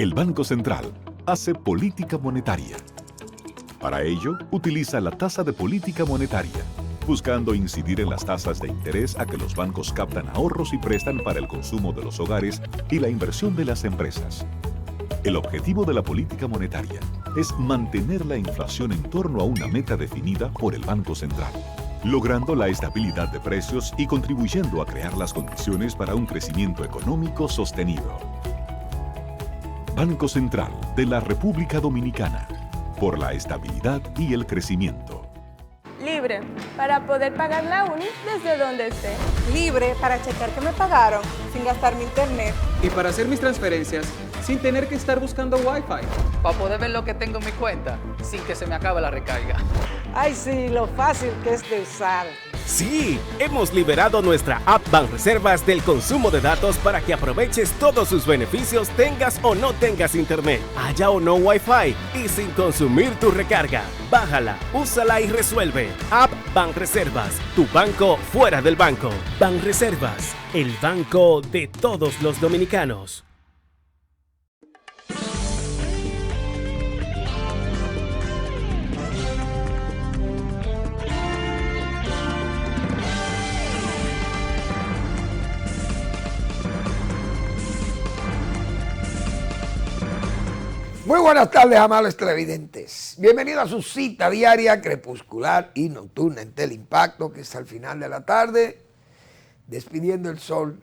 El Banco Central hace política monetaria. Para ello, utiliza la tasa de política monetaria, buscando incidir en las tasas de interés a que los bancos captan ahorros y prestan para el consumo de los hogares y la inversión de las empresas. El objetivo de la política monetaria es mantener la inflación en torno a una meta definida por el Banco Central, logrando la estabilidad de precios y contribuyendo a crear las condiciones para un crecimiento económico sostenido. Banco Central de la República Dominicana, por la estabilidad y el crecimiento. Libre, para poder pagar la uni desde donde esté. Libre para checar que me pagaron sin gastar mi internet. Y para hacer mis transferencias sin tener que estar buscando Wi-Fi. Para poder ver lo que tengo en mi cuenta sin que se me acabe la recarga. Ay, sí, lo fácil que es de usar. Sí, hemos liberado nuestra app Banreservas del consumo de datos para que aproveches todos sus beneficios tengas o no tengas internet, haya o no Wi-Fi y sin consumir tu recarga. Bájala, úsala y resuelve. App Banreservas, tu banco fuera del banco. Banreservas, el banco de todos los dominicanos. Muy buenas tardes, amables televidentes. Bienvenidos a su cita diaria, crepuscular y nocturna en Teleimpacto, que es al final de la tarde, despidiendo el sol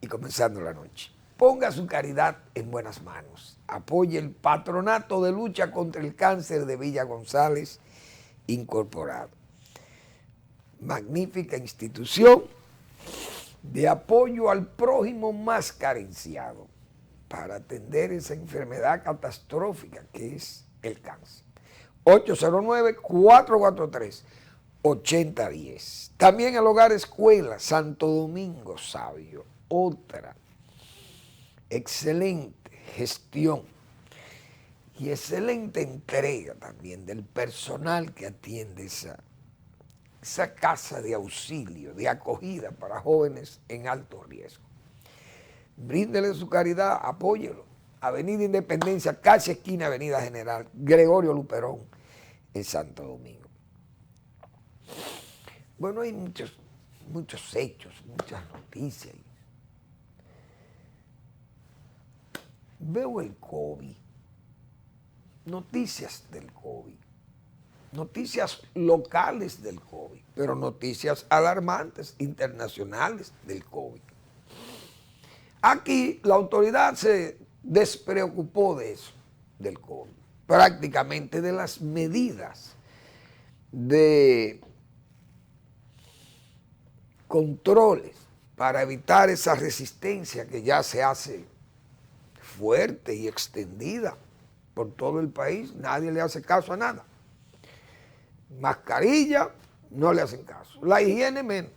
y comenzando la noche. Ponga su caridad en buenas manos. Apoye el Patronato de Lucha contra el Cáncer de Villa González Incorporado. Magnífica institución de apoyo al prójimo más carenciado, para atender esa enfermedad catastrófica que es el cáncer. 809-443-8010. También el Hogar Escuela Santo Domingo Sabio, otra excelente gestión y excelente entrega también del personal que atiende esa casa de auxilio, de acogida para jóvenes en alto riesgo. Bríndele su caridad, apóyelo. Avenida Independencia, casi esquina Avenida General Gregorio Luperón, en Santo Domingo. Bueno, hay muchos hechos, muchas noticias. Veo el COVID, noticias del COVID, noticias locales del COVID, pero noticias alarmantes internacionales del COVID. Aquí la autoridad se despreocupó de eso, del COVID, prácticamente de las medidas de controles para evitar esa resistencia que ya se hace fuerte y extendida por todo el país. Nadie le hace caso a nada. Mascarilla, no le hacen caso. La higiene menos.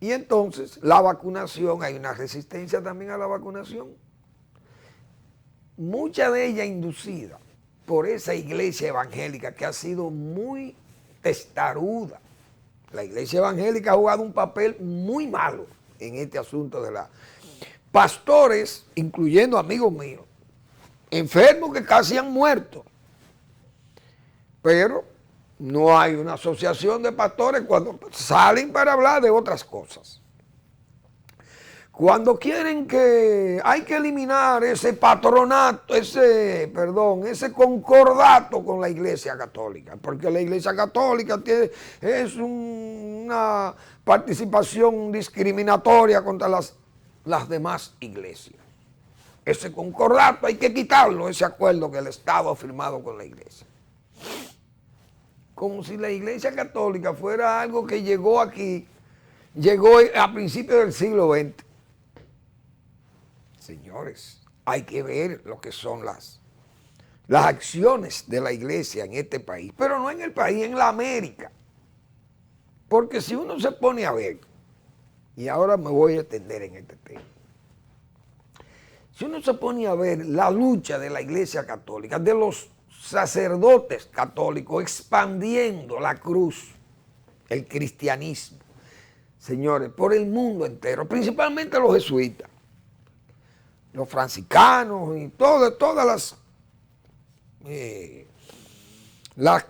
Y entonces la vacunación, hay una resistencia también a la vacunación. Mucha de ella inducida por esa iglesia evangélica que ha sido muy testaruda. La iglesia evangélica ha jugado un papel muy malo en este asunto de la... Pastores, incluyendo amigos míos, enfermos que casi han muerto. Pero no hay una asociación de pastores cuando salen para hablar de otras cosas. Cuando quieren que hay que eliminar ese patronato, ese concordato con la Iglesia Católica, porque la Iglesia Católica es una participación discriminatoria contra las demás iglesias. Ese concordato hay que quitarlo, ese acuerdo que el Estado ha firmado con la Iglesia. Como si la Iglesia Católica fuera algo que llegó a principios del siglo XX. Señores, hay que ver lo que son las acciones de la Iglesia en este país, pero no en el país, en la América. Porque si uno se pone a ver, y ahora me voy a extender en este tema, si uno se pone a ver la lucha de la Iglesia Católica, de los sacerdotes católicos expandiendo la cruz, el cristianismo, señores, por el mundo entero, principalmente los jesuitas. los franciscanos y todas las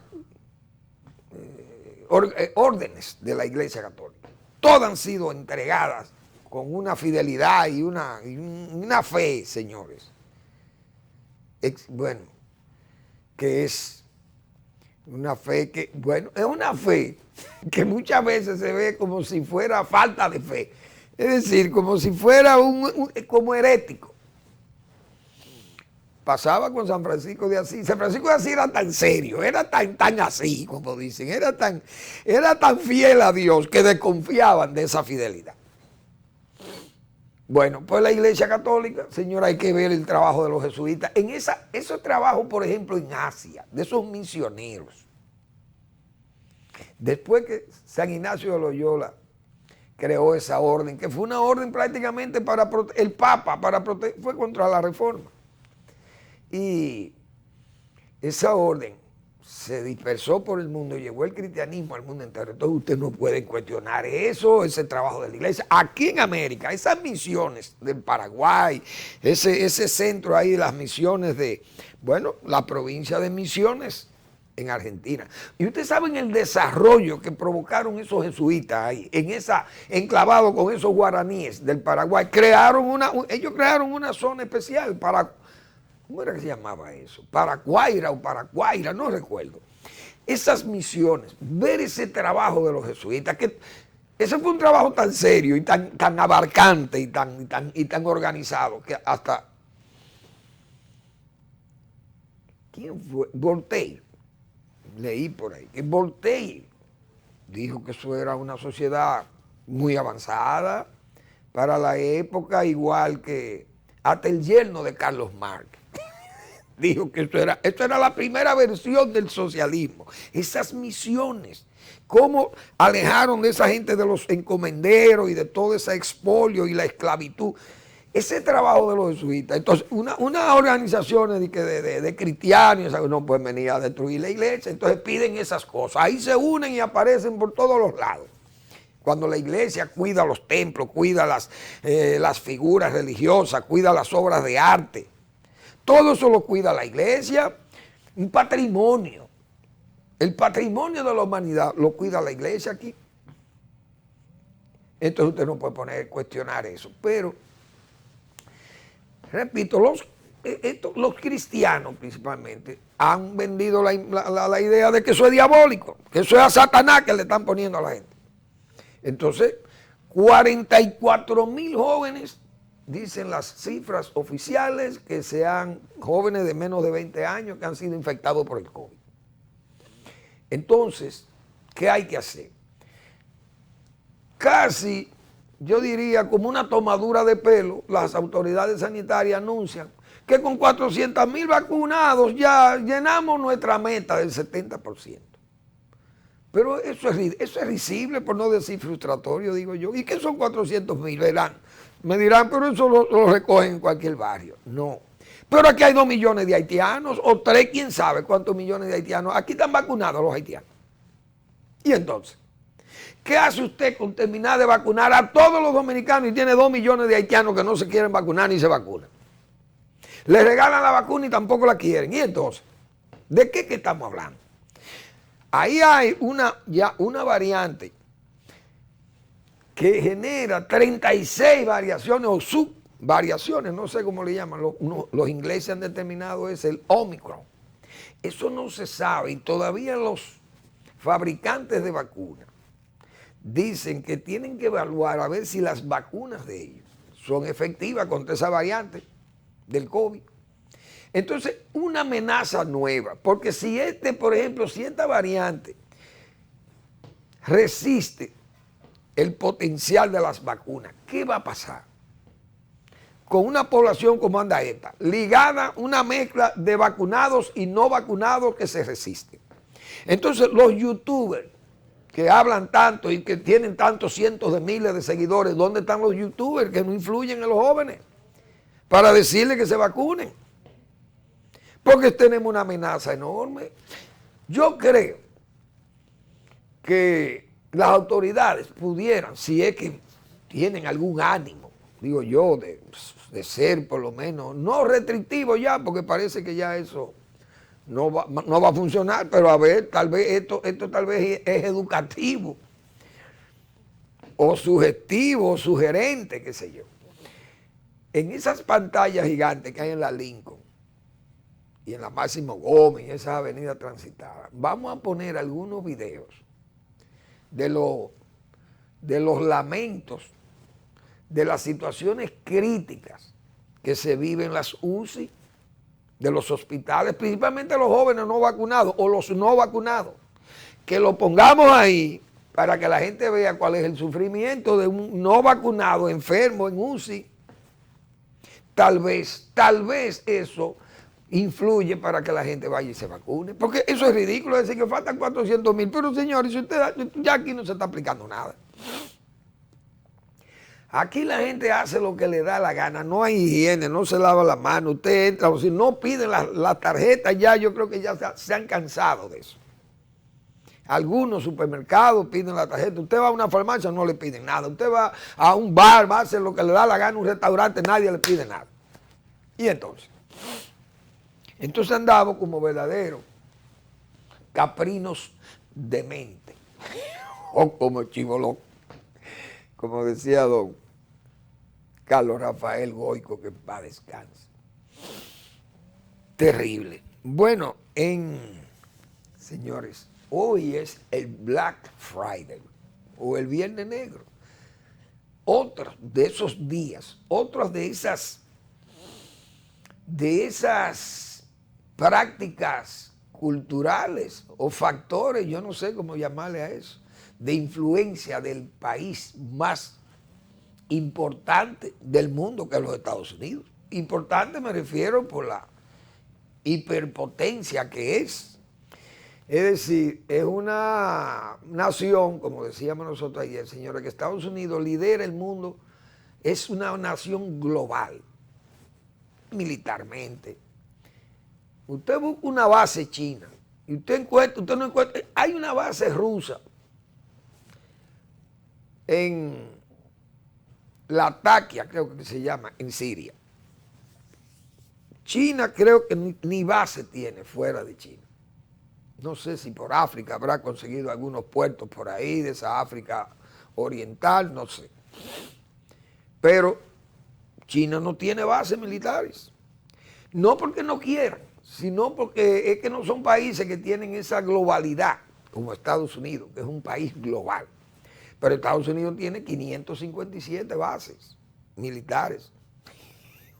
órdenes de la Iglesia Católica. Todas han sido entregadas con una fidelidad y una fe, señores. Bueno, que es una fe que, bueno, es una fe que muchas veces se ve como si fuera falta de fe. Es decir, como si fuera como herético. Pasaba con San Francisco de Asís. San Francisco de Asís era tan serio, era tan así, como dicen, era tan fiel a Dios que desconfiaban de esa fidelidad. Bueno, pues la Iglesia Católica, señora, hay que ver el trabajo de los jesuitas. En esos trabajos, por ejemplo, en Asia, de esos misioneros. Después que San Ignacio de Loyola creó esa orden, que fue una orden prácticamente el Papa, fue contra la Reforma. Y esa orden se dispersó por el mundo y llevó el cristianismo al mundo entero. Entonces usted no puede cuestionar eso, ese trabajo de la iglesia. Aquí en América, esas misiones del Paraguay, ese centro ahí de las misiones de, bueno, la provincia de Misiones en Argentina. Y ustedes saben el desarrollo que provocaron esos jesuitas ahí, enclavado con esos guaraníes del Paraguay. Ellos crearon una zona especial para... ¿Cómo era que se llamaba eso? Paraguaira, no recuerdo. Esas misiones, ver ese trabajo de los jesuitas, que ese fue un trabajo tan serio y tan abarcante y tan organizado, que hasta... ¿Quién fue? Voltaire. Leí por ahí que Voltaire dijo que eso era una sociedad muy avanzada para la época, igual que hasta el yerno de Carlos Marx. Dijo que esto era la primera versión del socialismo. Esas misiones, cómo alejaron de esa gente de los encomenderos y de todo ese expolio y la esclavitud. Ese trabajo de los jesuitas. Entonces, unas organizaciones de cristianos no pueden venir a destruir la iglesia, entonces piden esas cosas. Ahí se unen y aparecen por todos los lados. Cuando la iglesia cuida los templos, cuida las figuras religiosas, cuida las obras de arte. Todo eso lo cuida la iglesia, un patrimonio. El patrimonio de la humanidad lo cuida la iglesia aquí. Entonces usted no puede cuestionar eso. Pero, repito, los cristianos principalmente han vendido la idea de que eso es diabólico, que eso es a Satanás que le están poniendo a la gente. Entonces, 44,000 jóvenes, dicen las cifras oficiales, que sean jóvenes de menos de 20 años que han sido infectados por el COVID. Entonces, ¿qué hay que hacer? Casi, yo diría, como una tomadura de pelo, las autoridades sanitarias anuncian que con 400,000 vacunados ya llenamos nuestra meta del 70%. Pero eso es risible, por no decir frustratorio, digo yo. ¿Y qué son 400,000? Verán. Me dirán, pero eso lo recogen en cualquier barrio. No. Pero aquí hay 2 millones de haitianos, o 3, quién sabe cuántos millones de haitianos. Aquí están vacunados los haitianos. Y entonces, ¿qué hace usted con terminar de vacunar a todos los dominicanos y tiene 2 millones de haitianos que no se quieren vacunar ni se vacunan? Le regalan la vacuna y tampoco la quieren. Y entonces, ¿de qué estamos hablando? Ahí hay ya una variante que genera 36 variaciones o subvariaciones, no sé cómo le llaman, los ingleses han determinado es el Omicron. Eso no se sabe y todavía los fabricantes de vacunas dicen que tienen que evaluar a ver si las vacunas de ellos son efectivas contra esa variante del COVID. Entonces, una amenaza nueva, porque si por ejemplo, si esta variante resiste el potencial de las vacunas, ¿qué va a pasar con una población como anda esta? Ligada una mezcla de vacunados y no vacunados que se resisten. Entonces, los youtubers que hablan tanto y que tienen tantos cientos de miles de seguidores, ¿dónde están los youtubers que no influyen en los jóvenes para decirles que se vacunen? Porque tenemos una amenaza enorme. Yo creo que las autoridades pudieran, si es que tienen algún ánimo, digo yo, de ser por lo menos, no restrictivo ya, porque parece que ya eso no va a funcionar, pero a ver, tal vez esto tal vez es educativo, o sugestivo, o sugerente, qué sé yo. En esas pantallas gigantes que hay en la Lincoln, y en la Máximo Gómez, en esas avenidas transitadas, vamos a poner algunos videos de los lamentos, de las situaciones críticas que se viven en las UCI, de los hospitales, principalmente los jóvenes no vacunados o los no vacunados, que lo pongamos ahí para que la gente vea cuál es el sufrimiento de un no vacunado enfermo en UCI. Tal vez eso influye para que la gente vaya y se vacune, porque eso es ridículo decir que faltan 400,000, pero señores, si usted, ya aquí no se está aplicando nada. Aquí la gente hace lo que le da la gana, no hay higiene, no se lava la mano, usted entra, o si no piden la tarjeta ya, yo creo que ya se han cansado de eso. Algunos supermercados piden la tarjeta, usted va a una farmacia, no le piden nada, usted va a un bar, va a hacer lo que le da la gana, un restaurante, nadie le pide nada. Y entonces andamos como verdaderos caprinos de mente, o como chivolón, como decía don Carlos Rafael Goico, que en paz descanse. Terrible. Bueno, señores, hoy es el Black Friday o el Viernes Negro. Otro de esos días, otras de esas prácticas culturales o factores, yo no sé cómo llamarle a eso, de influencia del país más importante del mundo, que es los Estados Unidos. Importante me refiero por la hiperpotencia que es. Es decir, es una nación, como decíamos nosotros ayer, señores, que Estados Unidos lidera el mundo, es una nación global, militarmente. Usted busca una base china y usted no encuentra, hay una base rusa en Latakia, creo que se llama, en Siria. China creo que ni base tiene fuera de China. No sé si por África habrá conseguido algunos puertos por ahí, de esa África oriental, no sé. Pero China no tiene bases militares. No porque no quieran, sino porque es que no son países que tienen esa globalidad, como Estados Unidos, que es un país global. Pero Estados Unidos tiene 557 bases militares.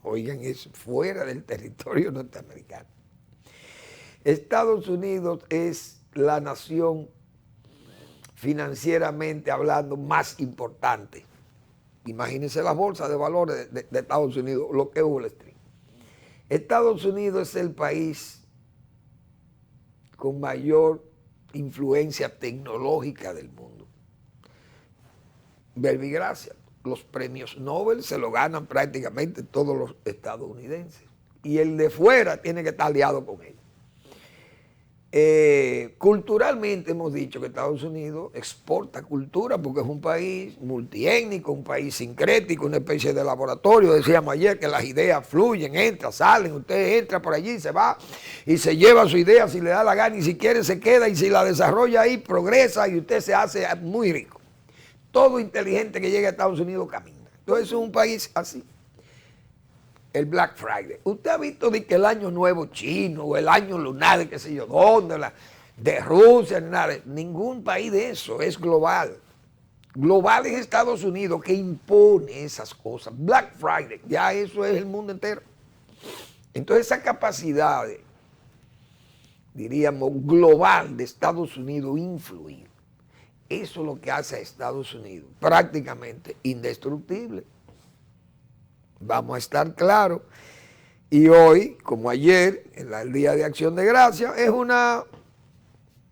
Oigan eso, fuera del territorio norteamericano. Estados Unidos es la nación financieramente hablando más importante. Imagínense las bolsas de valores de Estados Unidos, lo que es Wall Street. Estados Unidos es el país con mayor influencia tecnológica del mundo. Verbigracia, los premios Nobel se lo ganan prácticamente todos los estadounidenses. Y el de fuera tiene que estar aliado con ellos. Culturalmente hemos dicho que Estados Unidos exporta cultura porque es un país multiétnico, un país sincrético, una especie de laboratorio. Decíamos ayer que las ideas fluyen, entran, salen, usted entra por allí, se va y se lleva su idea si le da la gana y si quiere se queda y si la desarrolla ahí progresa y usted se hace muy rico. Todo inteligente que llega a Estados Unidos camina. Entonces es un país así. El Black Friday. Usted ha visto de que el año nuevo chino o el año lunar, qué sé yo, dónde, de Rusia, nada. Ningún país de eso, es global. Global es Estados Unidos que impone esas cosas. Black Friday, ya eso es el mundo entero. Entonces esa capacidad, diríamos, global de Estados Unidos influir, eso es lo que hace a Estados Unidos prácticamente indestructible. Vamos a estar claros. Y hoy, como ayer, en el Día de Acción de Gracias, es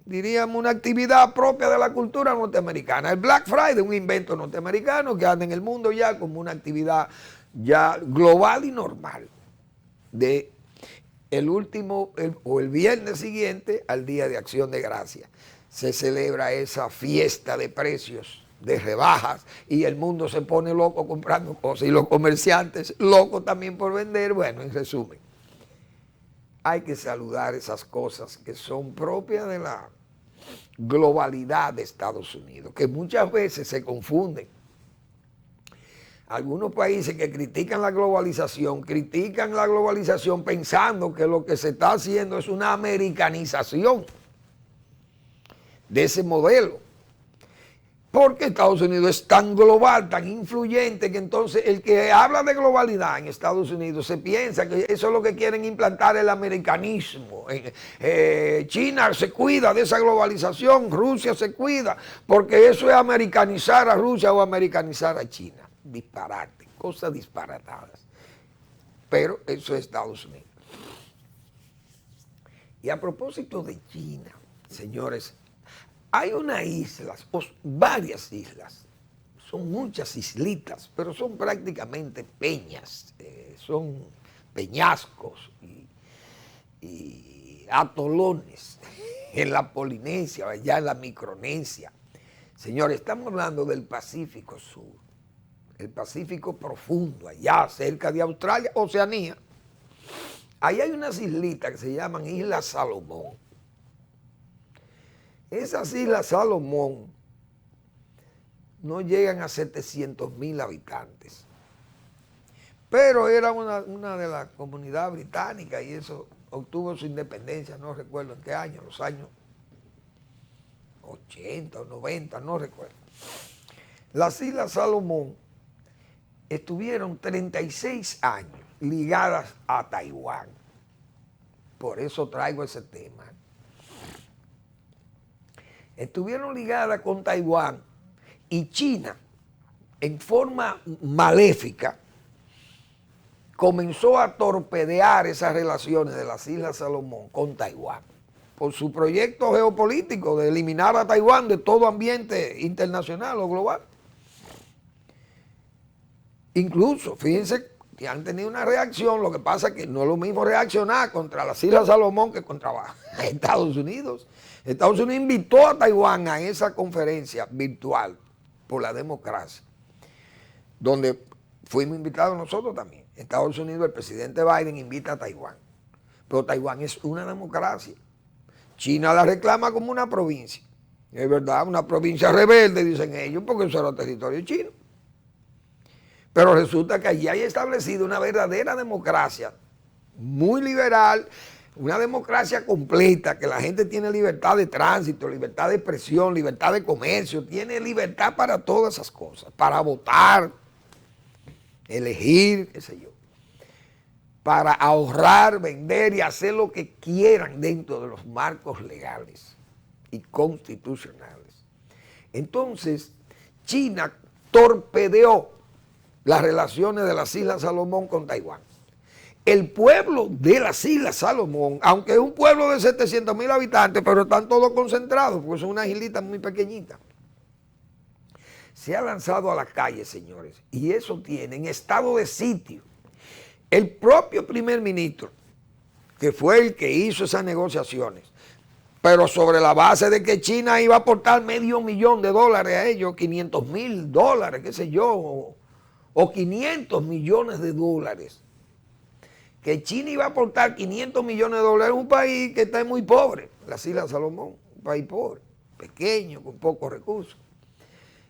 diríamos, una actividad propia de la cultura norteamericana. El Black Friday, un invento norteamericano que anda en el mundo ya como una actividad ya global y normal. De el viernes siguiente al Día de Acción de Gracias se celebra esa fiesta de precios de rebajas y el mundo se pone loco comprando cosas y los comerciantes locos también por vender. Bueno, en resumen, hay que saludar esas cosas que son propias de la globalidad de Estados Unidos, que muchas veces se confunden. Algunos países que critican la globalización pensando que lo que se está haciendo es una americanización de ese modelo. Porque Estados Unidos es tan global, tan influyente, que entonces el que habla de globalidad en Estados Unidos se piensa que eso es lo que quieren implantar, el americanismo. China se cuida de esa globalización, Rusia se cuida, porque eso es americanizar a Rusia o americanizar a China. Disparate, cosas disparatadas. Pero eso es Estados Unidos. Y a propósito de China, señores, hay unas islas, varias islas, son muchas islitas, pero son prácticamente peñas, son peñascos y atolones en la Polinesia, allá en la Micronesia. Señores, estamos hablando del Pacífico Sur, el Pacífico profundo, allá cerca de Australia, Oceanía. Ahí hay unas islitas que se llaman Islas Salomón. Esas Islas Salomón no llegan a 700,000 habitantes, pero era una de la comunidad británica y eso obtuvo su independencia, no recuerdo en qué año, los años 80 o 90, no recuerdo. Las Islas Salomón estuvieron 36 años ligadas a Taiwán, por eso traigo ese tema. Estuvieron ligadas con Taiwán y China, en forma maléfica, comenzó a torpedear esas relaciones de las Islas Salomón con Taiwán, por su proyecto geopolítico de eliminar a Taiwán de todo ambiente internacional o global. Incluso, fíjense que han tenido una reacción, lo que pasa es que no es lo mismo reaccionar contra las Islas Salomón que contra Estados Unidos. Estados Unidos invitó a Taiwán a esa conferencia virtual por la democracia, donde fuimos invitados nosotros también. Estados Unidos, el presidente Biden invita a Taiwán, pero Taiwán es una democracia. China la reclama como una provincia, es verdad, una provincia rebelde, dicen ellos, porque eso era territorio chino. Pero resulta que allí hay establecido una verdadera democracia, muy liberal, una democracia completa, que la gente tiene libertad de tránsito, libertad de expresión, libertad de comercio, tiene libertad para todas esas cosas, para votar, elegir, qué sé yo, para ahorrar, vender y hacer lo que quieran dentro de los marcos legales y constitucionales. Entonces, China torpedeó las relaciones de las Islas Salomón con Taiwán. El pueblo de las Islas Salomón, aunque es un pueblo de 700,000 habitantes, pero están todos concentrados, porque son unas islitas muy pequeñitas, se ha lanzado a la calle, señores, y eso tiene en estado de sitio. El propio primer ministro, que fue el que hizo esas negociaciones, pero sobre la base de que China iba a aportar $500,000 a ellos, $500,000, qué sé yo, o 500 millones de dólares. Que China iba a aportar 500 millones de dólares a un país que está muy pobre, las Islas Salomón, un país pobre, pequeño, con pocos recursos.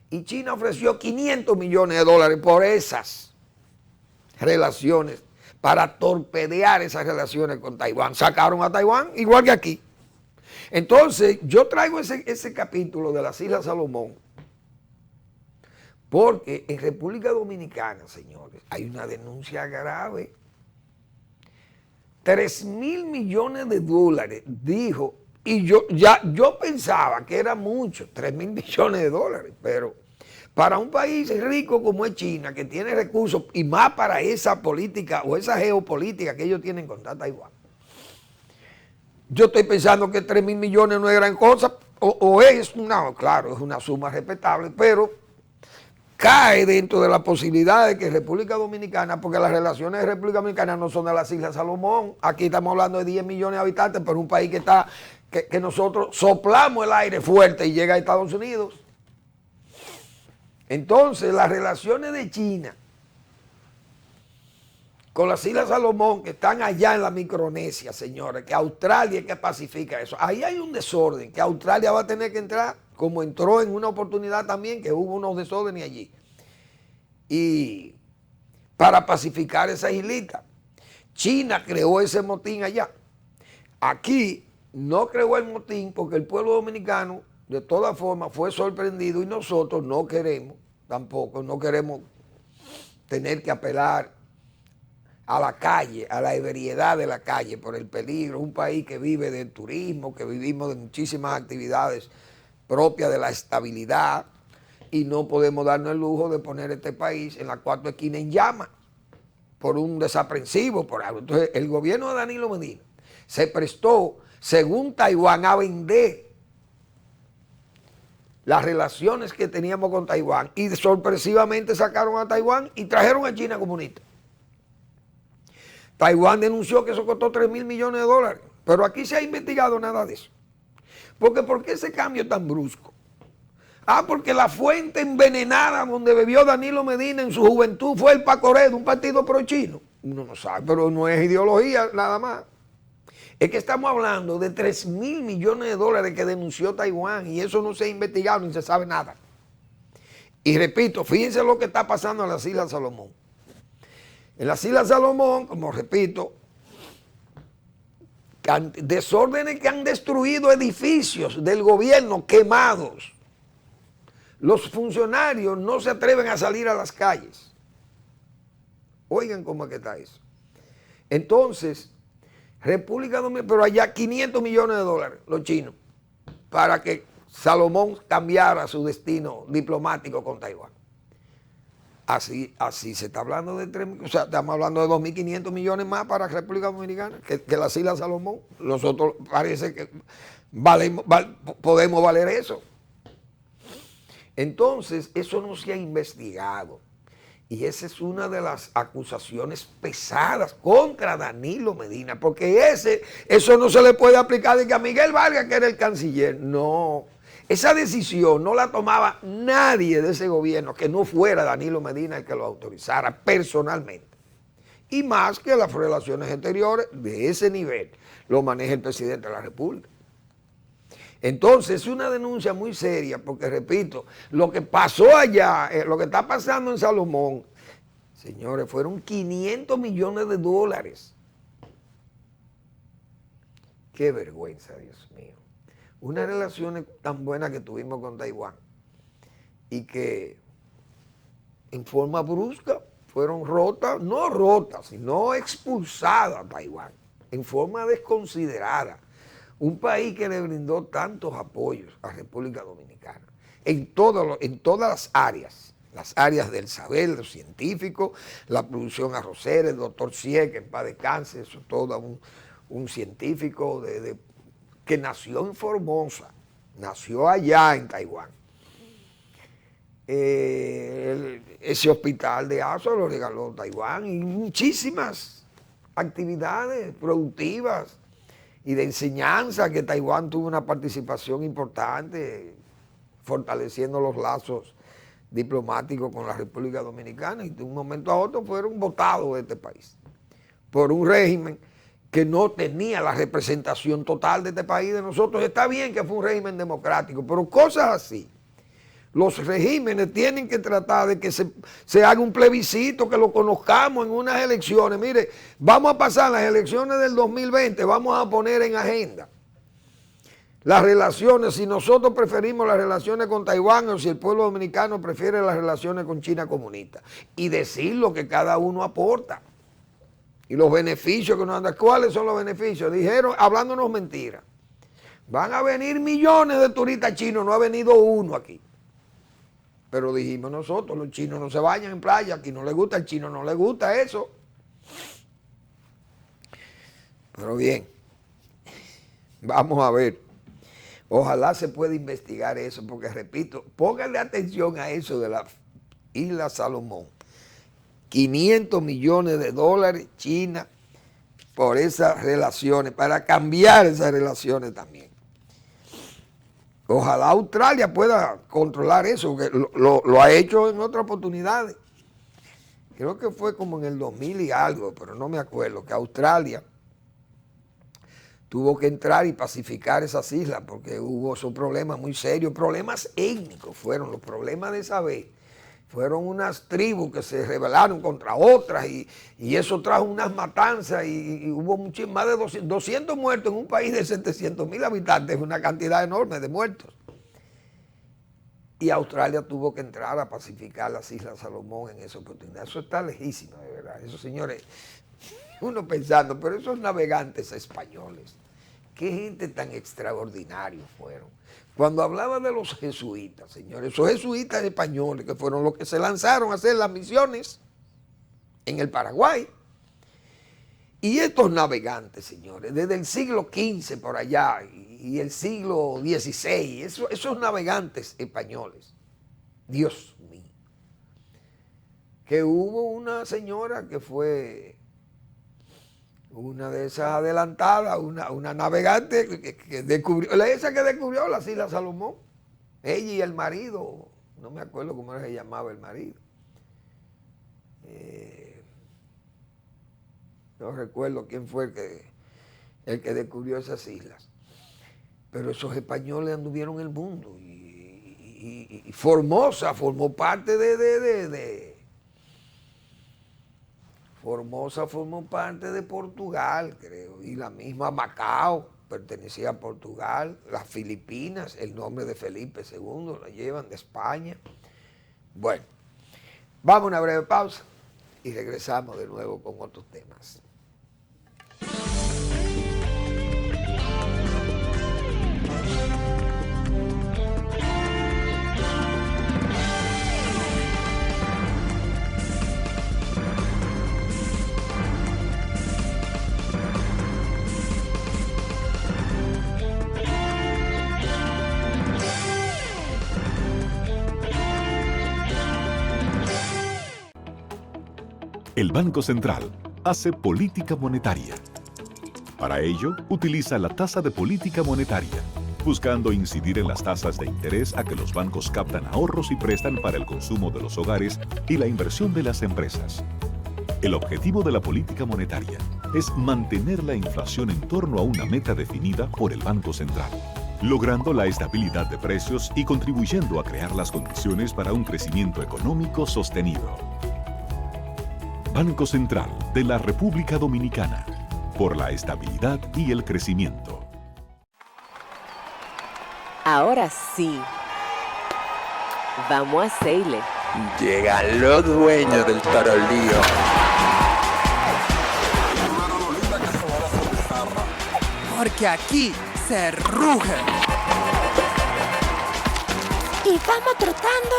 Y China ofreció 500 millones de dólares por esas relaciones, para torpedear esas relaciones con Taiwán. Sacaron a Taiwán igual que aquí. Entonces, yo traigo ese capítulo de las Islas Salomón, porque en República Dominicana, señores, hay una denuncia grave. 3,000 millones de dólares, dijo, y yo pensaba que era mucho, 3,000 millones de dólares, pero para un país rico como es China, que tiene recursos, y más para esa política o esa geopolítica que ellos tienen contra Taiwán, yo estoy pensando que 3,000 millones no es gran cosa, o es una, claro, es una suma respetable, pero cae dentro de la posibilidad de que República Dominicana, porque las relaciones de República Dominicana no son de las Islas Salomón, aquí estamos hablando de 10 millones de habitantes, pero un país que nosotros soplamos el aire fuerte y llega a Estados Unidos. Entonces, las relaciones de China con las Islas Salomón, que están allá en la Micronesia, señores, que Australia es que pacifica eso. Ahí hay un desorden, que Australia va a tener que entrar, como entró en una oportunidad también, que hubo unos desórdenes allí. Y para pacificar esa islita. China creó ese motín allá. Aquí no creó el motín porque el pueblo dominicano, de todas formas, fue sorprendido y nosotros no queremos, tampoco, no queremos tener que apelar a la calle, a la ebriedad de la calle por el peligro. Un país que vive del turismo, que vivimos de muchísimas actividades propias de la estabilidad y no podemos darnos el lujo de poner este país en la cuarta esquina en llamas por un desaprensivo, por algo. Entonces, el gobierno de Danilo Medina se prestó, según Taiwán, a vender las relaciones que teníamos con Taiwán y sorpresivamente sacaron a Taiwán y trajeron a China comunista. Taiwán denunció que eso costó 3.000 millones de dólares, pero aquí se ha investigado nada de eso. Porque ¿por qué ese cambio tan brusco? Porque la fuente envenenada donde bebió Danilo Medina en su juventud fue el Pacoré, de un partido pro-chino. Uno no sabe, pero no es ideología nada más. Es que estamos hablando de 3.000 millones de dólares que denunció Taiwán y eso no se ha investigado ni se sabe nada. Y repito, fíjense lo que está pasando en las Islas Salomón. En las Islas Salomón, como repito, desórdenes que han destruido edificios del gobierno quemados. Los funcionarios no se atreven a salir a las calles. Oigan cómo es que está eso. Entonces, República Dominicana, pero allá 500 millones de dólares, los chinos, para que Salomón cambiara su destino diplomático con Taiwán. Así se está hablando de 3, o sea, estamos hablando de 2.500 millones más para República Dominicana que las Islas Salomón. Nosotros parece que podemos valer eso. Entonces, eso no se ha investigado. Y esa es una de las acusaciones pesadas contra Danilo Medina, porque eso no se le puede aplicar de que a Miguel Vargas, que era el canciller. No, esa decisión no la tomaba nadie de ese gobierno que no fuera Danilo Medina el que lo autorizara personalmente. Y más que las relaciones exteriores de ese nivel lo maneja el presidente de la República. Entonces es una denuncia muy seria porque, repito, lo que pasó allá, lo que está pasando en Salomón, señores, fueron 500 millones de dólares. Qué vergüenza, Dios mío. Unas relaciones tan buenas que tuvimos con Taiwán y que en forma brusca fueron rotas, no rotas, sino expulsadas a Taiwán, en forma desconsiderada. Un país que le brindó tantos apoyos a República Dominicana, en todas las áreas del saber, los científicos, la producción arrocera, el doctor Sie, que en paz descanse, eso todo un científico que nació en Formosa, nació allá en Taiwán. Ese hospital de ASO lo regaló Taiwán y muchísimas actividades productivas y de enseñanza que Taiwán tuvo una participación importante fortaleciendo los lazos diplomáticos con la República Dominicana y de un momento a otro fueron votados de este país por un régimen que no tenía la representación total de este país de nosotros. Está bien que fue un régimen democrático, pero cosas así. Los regímenes tienen que tratar de que se haga un plebiscito, que lo conozcamos en unas elecciones. Mire, vamos a pasar las elecciones del 2020, vamos a poner en agenda las relaciones, si nosotros preferimos las relaciones con Taiwán o si el pueblo dominicano prefiere las relaciones con China comunista. Y decir lo que cada uno aporta. Y los beneficios que nos andan. ¿Cuáles son los beneficios? Dijeron, hablándonos mentiras. Van a venir millones de turistas chinos, no ha venido uno aquí. Pero dijimos nosotros, los chinos no se bañan en playa, aquí no les gusta, al chino no le gusta eso. Pero bien, vamos a ver. Ojalá se pueda investigar eso, porque repito, pónganle atención a eso de la Isla Salomón. 500 millones de dólares China por esas relaciones, para cambiar esas relaciones también. Ojalá Australia pueda controlar eso, que lo ha hecho en otras oportunidades. Creo que fue como en el 2000 y algo, pero no me acuerdo, que Australia tuvo que entrar y pacificar esas islas porque hubo esos problemas muy serios, problemas étnicos fueron los problemas de esa vez. Fueron unas tribus que se rebelaron contra otras y eso trajo unas matanzas y hubo más de 200 muertos en un país de 700,000 habitantes, una cantidad enorme de muertos. Y Australia tuvo que entrar a pacificar las Islas Salomón en esa oportunidad. Eso está lejísimo, de verdad. Eso, señores, uno pensando, pero esos navegantes españoles, qué gente tan extraordinaria fueron. Cuando hablaba de los jesuitas, señores, esos jesuitas españoles que fueron los que se lanzaron a hacer las misiones en el Paraguay. Y estos navegantes, señores, desde el siglo XV por allá y el siglo XVI, esos navegantes españoles, Dios mío, que hubo una señora que fue una de esas adelantadas, una navegante que descubrió, esa que descubrió las Islas Salomón, ella y el marido, no me acuerdo cómo se llamaba el marido, no recuerdo quién fue el que descubrió esas islas, pero esos españoles anduvieron el mundo y Formosa formó parte Formosa formó parte de Portugal, creo, y la misma Macao pertenecía a Portugal, las Filipinas, el nombre de Felipe II lo llevan de España. Bueno, vamos a una breve pausa y regresamos de nuevo con otros temas. El Banco Central hace política monetaria. Para ello, utiliza la tasa de política monetaria, buscando incidir en las tasas de interés a que los bancos captan ahorros y prestan para el consumo de los hogares y la inversión de las empresas. El objetivo de la política monetaria es mantener la inflación en torno a una meta definida por el Banco Central, logrando la estabilidad de precios y contribuyendo a crear las condiciones para un crecimiento económico sostenido. Banco Central de la República Dominicana, por la estabilidad y el crecimiento. Ahora sí, vamos a hacerle. Llegan los dueños del tarolío. Porque aquí se ruge. Y vamos trotando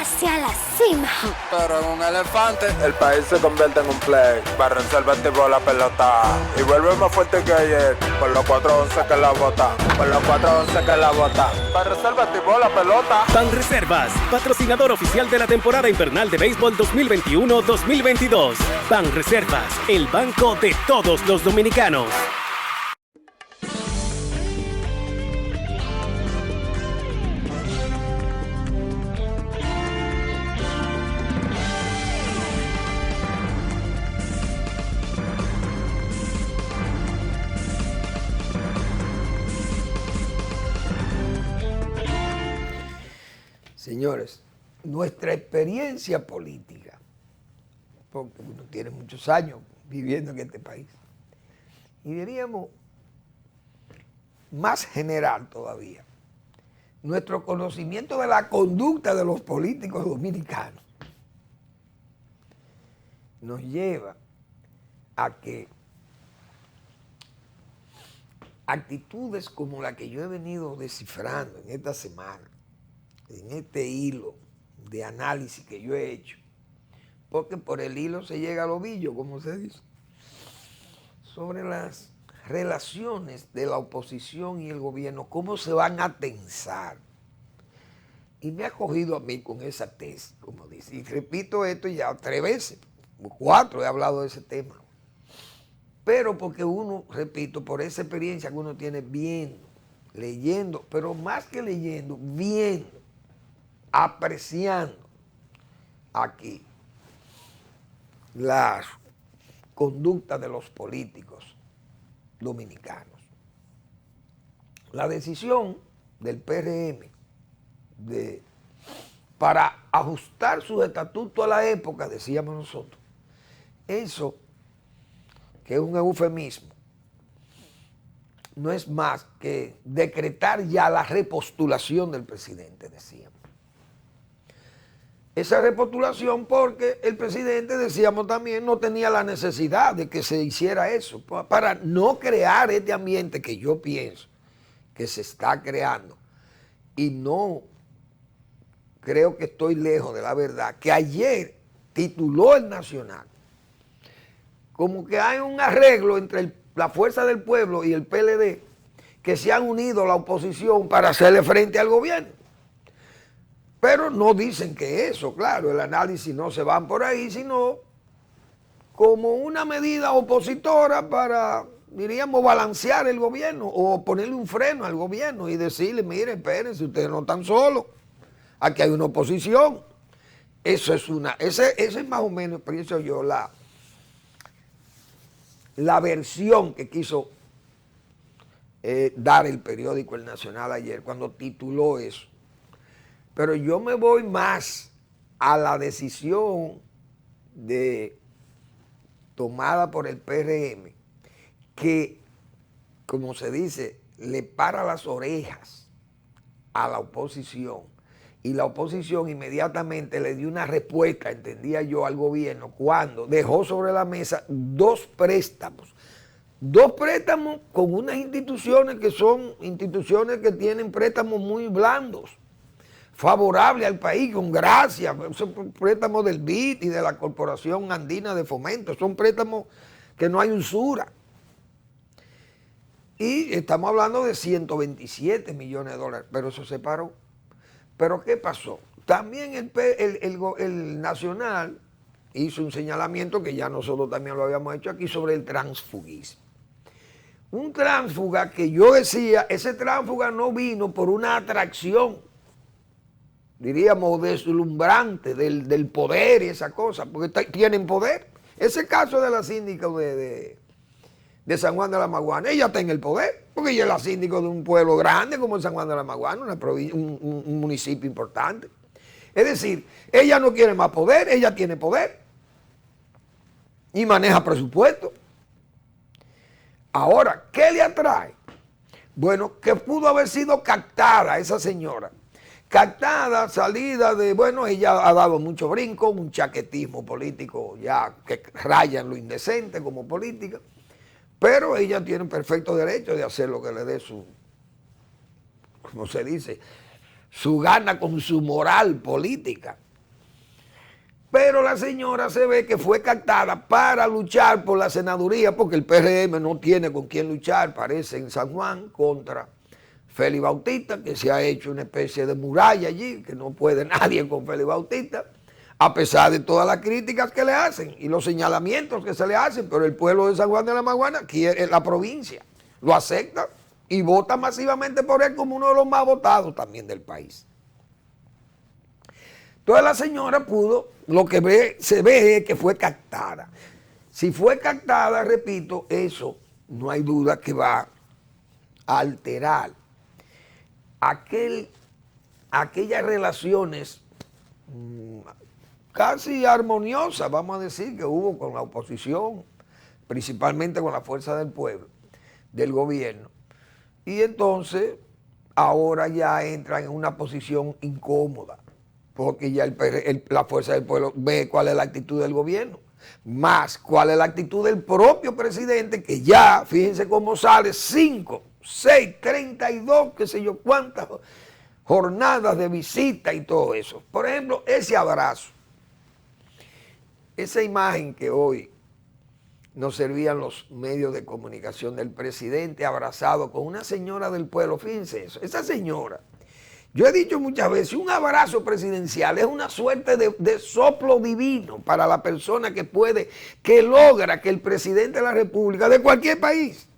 hacia la cima. Pero en un elefante, el país se convierte en un play. Banreservas activó la pelota y vuelve más fuerte que ayer. Por los 4-11 que la bota. Por los 4-11 que la bota. Banreservas activó la pelota. Banreservas, patrocinador oficial de la temporada invernal de béisbol 2021-2022. Banreservas, el banco de todos los dominicanos. Señores, nuestra experiencia política, porque uno tiene muchos años viviendo en este país, y diríamos más general todavía, nuestro conocimiento de la conducta de los políticos dominicanos nos lleva a que actitudes como la que yo he venido descifrando en esta semana, en este hilo de análisis que yo he hecho, porque por el hilo se llega al ovillo, como se dice, sobre las relaciones de la oposición y el gobierno, cómo se van a tensar. Y me ha cogido a mí con esa tesis, como dice, y repito esto ya 3 veces, 4 he hablado de ese tema, pero porque uno, repito, por esa experiencia que uno tiene viendo leyendo, pero más que leyendo, viendo, apreciando aquí la conducta de los políticos dominicanos. La decisión del PRM para ajustar sus estatutos a la época, decíamos nosotros, eso, que es un eufemismo, no es más que decretar ya la repostulación del presidente, decíamos. Esa repostulación porque el presidente, decíamos también, no tenía la necesidad de que se hiciera eso, para no crear este ambiente que yo pienso que se está creando. Y no creo que estoy lejos de la verdad, que ayer tituló el Nacional como que hay un arreglo entre la Fuerza del Pueblo y el PLD, que se han unido a la oposición para hacerle frente al gobierno. Pero no dicen que eso, claro, el análisis no se van por ahí, sino como una medida opositora para, diríamos, balancear el gobierno o ponerle un freno al gobierno y decirle, mire, espérense, ustedes no están solos, aquí hay una oposición. Eso es ese es más o menos, pienso yo, la versión que quiso dar el periódico El Nacional ayer cuando tituló eso. Pero yo me voy más a la decisión tomada por el PRM, que, como se dice, le para las orejas a la oposición, y la oposición inmediatamente le dio una respuesta, entendía yo, al gobierno, cuando dejó sobre la mesa dos préstamos con unas instituciones que son instituciones que tienen préstamos muy blandos, favorables al país, con gracia. Son préstamos del BID y de la Corporación Andina de Fomento, son préstamos que no hay usura. Y estamos hablando de 127 millones de dólares, pero eso se paró. ¿Pero qué pasó? También el Nacional hizo un señalamiento que ya nosotros también lo habíamos hecho aquí sobre el transfugismo. Un tránsfuga que yo decía, ese tránsfuga no vino por una atracción, diríamos, deslumbrante del poder y esa cosa, porque tienen poder. Ese caso de la síndica de San Juan de la Maguana, ella está en el poder, porque ella es la síndica de un pueblo grande como San Juan de la Maguana, un municipio importante. Es decir, ella no quiere más poder, ella tiene poder y maneja presupuesto. Ahora, ¿qué le atrae? Bueno, que pudo haber sido captada esa señora. Captada, salida de, bueno, ella ha dado mucho brinco, un chaquetismo político ya que raya en lo indecente como política, pero ella tiene perfecto derecho de hacer lo que le dé su, como se dice, su gana con su moral política. Pero la señora se ve que fue captada para luchar por la senaduría, porque el PRM no tiene con quién luchar, parece, en San Juan, contra Félix Bautista, que se ha hecho una especie de muralla allí, que no puede nadie con Félix Bautista, a pesar de todas las críticas que le hacen y los señalamientos que se le hacen, pero el pueblo de San Juan de la Maguana, quiere, la provincia, lo acepta y vota masivamente por él como uno de los más votados también del país. Entonces la señora pudo, lo que se ve es que fue captada. Si fue captada, repito, eso no hay duda que va a alterar aquellas relaciones casi armoniosas, vamos a decir, que hubo con la oposición, principalmente con la Fuerza del Pueblo, del gobierno. Y entonces ahora ya entra en una posición incómoda, porque ya la Fuerza del Pueblo ve cuál es la actitud del gobierno, más cuál es la actitud del propio presidente, que ya, fíjense cómo sale, 5, 6, 32, qué sé yo cuántas jornadas de visita y todo eso. Por ejemplo, ese abrazo, esa imagen que hoy nos servían los medios de comunicación del presidente abrazado con una señora del pueblo, fíjense eso, esa señora. Yo he dicho muchas veces, un abrazo presidencial es una suerte de soplo divino para la persona que logra que el presidente de la República, de cualquier país,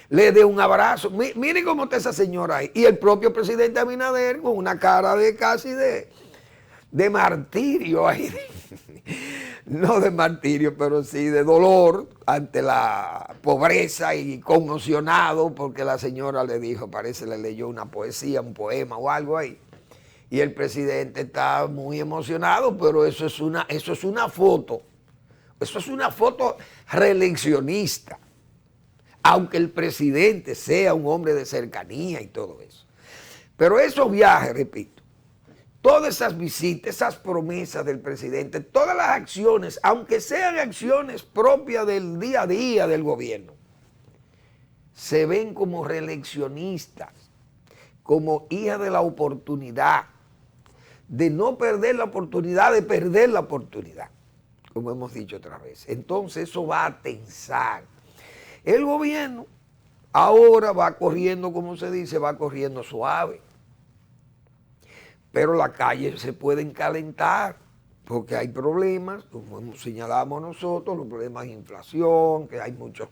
le dé un abrazo. Miren cómo está esa señora ahí. Y el propio presidente Abinader con una cara de casi de martirio ahí. No de martirio, pero sí de dolor ante la pobreza y conmocionado porque la señora le dijo, parece le leyó una poesía, un poema o algo ahí. Y el presidente está muy emocionado, pero eso es una foto. Eso es una foto reeleccionista. Aunque el presidente sea un hombre de cercanía y todo eso. Pero esos viajes, repito, todas esas visitas, esas promesas del presidente, todas las acciones, aunque sean acciones propias del día a día del gobierno, se ven como reeleccionistas, como hija de la oportunidad, de no perder la oportunidad, de perder la oportunidad, como hemos dicho otra vez. Entonces eso va a tensar. El gobierno ahora va corriendo, como se dice, va corriendo suave. Pero las calles se pueden calentar porque hay problemas, como señalamos nosotros, los problemas de inflación, que hay muchos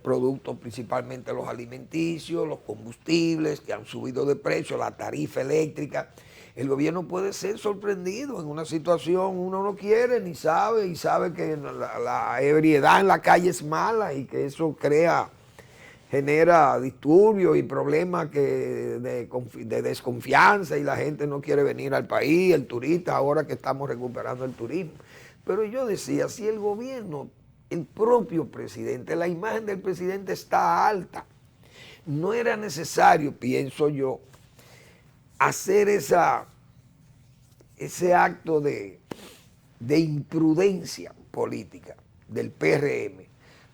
productos, principalmente los alimenticios, los combustibles que han subido de precio, la tarifa eléctrica. El gobierno puede ser sorprendido en una situación, uno no quiere ni sabe, y sabe que la ebriedad en la calle es mala y que eso genera disturbios y problemas de desconfianza y la gente no quiere venir al país, el turista, ahora que estamos recuperando el turismo. Pero yo decía, si el gobierno, el propio presidente, la imagen del presidente está alta, no era necesario, pienso yo, hacer ese acto de imprudencia política del PRM.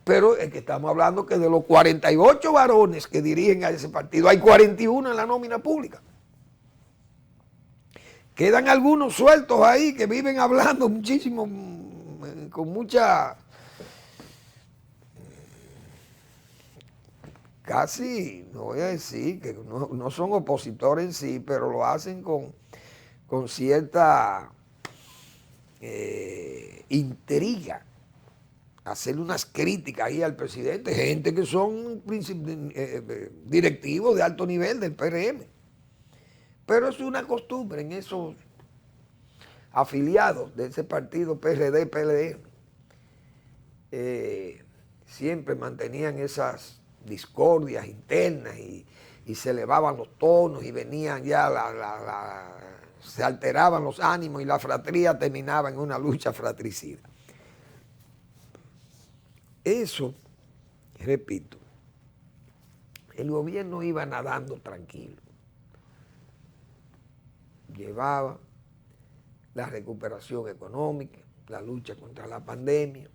Pero es que estamos hablando que de los 48 varones que dirigen a ese partido, hay 41 en la nómina pública. Quedan algunos sueltos ahí que viven hablando muchísimo, con mucha... Casi, no voy a decir que no son opositores en sí, pero lo hacen con cierta intriga, hacerle unas críticas ahí al presidente, gente que son directivos de alto nivel del PRM. Pero es una costumbre en esos afiliados de ese partido PRD-PLD. Siempre mantenían esas discordias internas y se elevaban los tonos y venían ya, se alteraban los ánimos y la fratría terminaba en una lucha fratricida. Eso, repito, el gobierno iba nadando tranquilo. Llevaba la recuperación económica, la lucha contra la pandemia,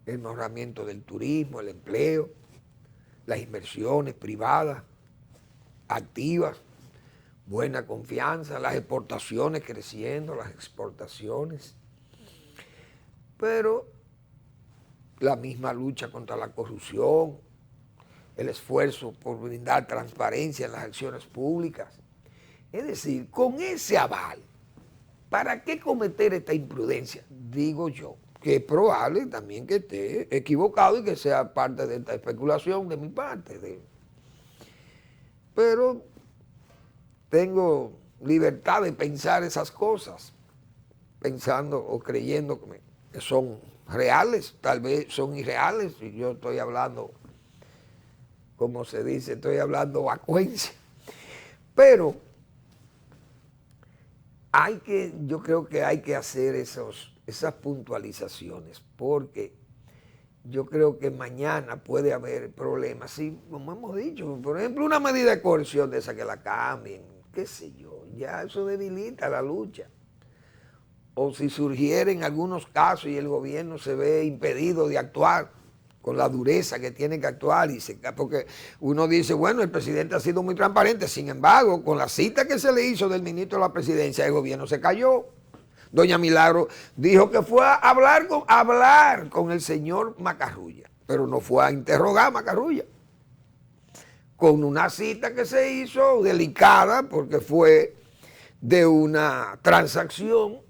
el mejoramiento del turismo, el empleo, las inversiones privadas, activas, buena confianza, las exportaciones creciendo, las exportaciones. Pero la misma lucha contra la corrupción, el esfuerzo por brindar transparencia en las acciones públicas. Es decir, con ese aval, ¿para qué cometer esta imprudencia? Digo yo, que es probable también que esté equivocado y que sea parte de esta especulación de mi parte. Pero tengo libertad de pensar esas cosas, pensando o creyendo que son reales, tal vez son irreales, y yo estoy hablando, como se dice, estoy hablando vacuencia. Pero yo creo que hay que hacer esas puntualizaciones, porque yo creo que mañana puede haber problemas. Sí, como hemos dicho, por ejemplo, una medida de coerción de esa que la cambien, qué sé yo, ya eso debilita la lucha. O si surgiera en algunos casos y el gobierno se ve impedido de actuar con la dureza que tiene que actuar, porque uno dice, bueno, el presidente ha sido muy transparente, sin embargo, con la cita que se le hizo del ministro de la presidencia, el gobierno se cayó. Doña Milagro dijo que fue a hablar con el señor Macarrulla, pero no fue a interrogar a Macarrulla. Con una cita que se hizo delicada, porque fue de una transacción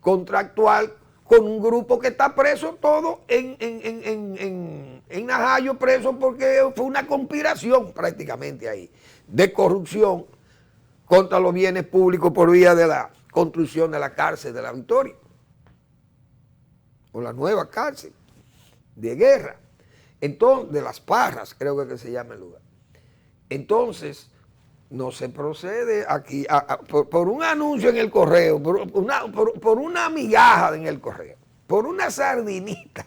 contractual con un grupo que está preso todo en en Najayo preso porque fue una conspiración prácticamente ahí, de corrupción contra los bienes públicos por vía de la construcción de la cárcel de la Victoria, o la nueva cárcel de guerra, entonces, de Las Parras, creo que se llama el lugar. Entonces, no se procede aquí por un anuncio en el correo, por una migaja en el correo, por una sardinita.